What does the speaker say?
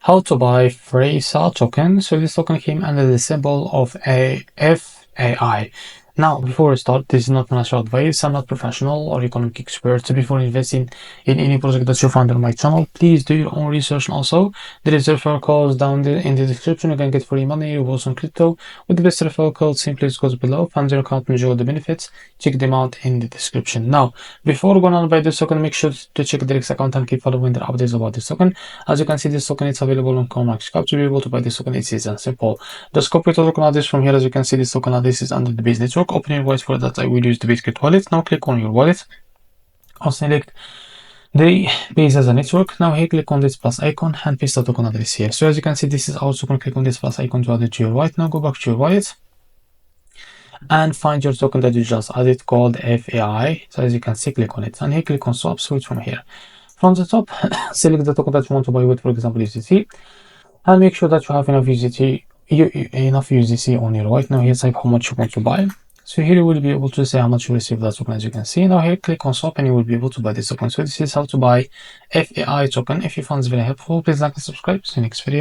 how to buy Freysa token. So this token came under the symbol of a FAI. Now, before we start, this is not financial advice. I'm not professional or economic expert. So before investing in any project that you find on my channel, please do your own research. And also, there is a referral code down there in the description. You can get free money, rewards on crypto with the best referral code. Simply goes below. Fund your account, enjoy the benefits. Check them out in the description. Now, before going on buy this token, make sure to check the REFERRAL account and keep following the updates about this token. As you can see, this token is available on MEXC. To be able to buy this token, it's easy and simple. Just copy the token address from here. As you can see, this token address is under the base network. Open your wallet. For that, I will use the Bitcoin wallet. Now click on your wallet. I'll select the base as a network. Now here click on this plus icon and paste the token address here. So as you can see, this is our token. Click on this plus icon to add it to your wallet. Now go back to your wallet and find your token that you just added called FAI. So as you can see, click on it and here click on swap switch from here. From the top, select the token that you want to buy with, for example, USDT, and make sure that you have enough USDT on your wallet. Now here type how much you want to buy. So here you will be able to say how much you receive that token. As you can see, now here click on swap and you will be able to buy this token. So this is how to buy FAI token. If you found this very helpful, please like and subscribe. See you next video.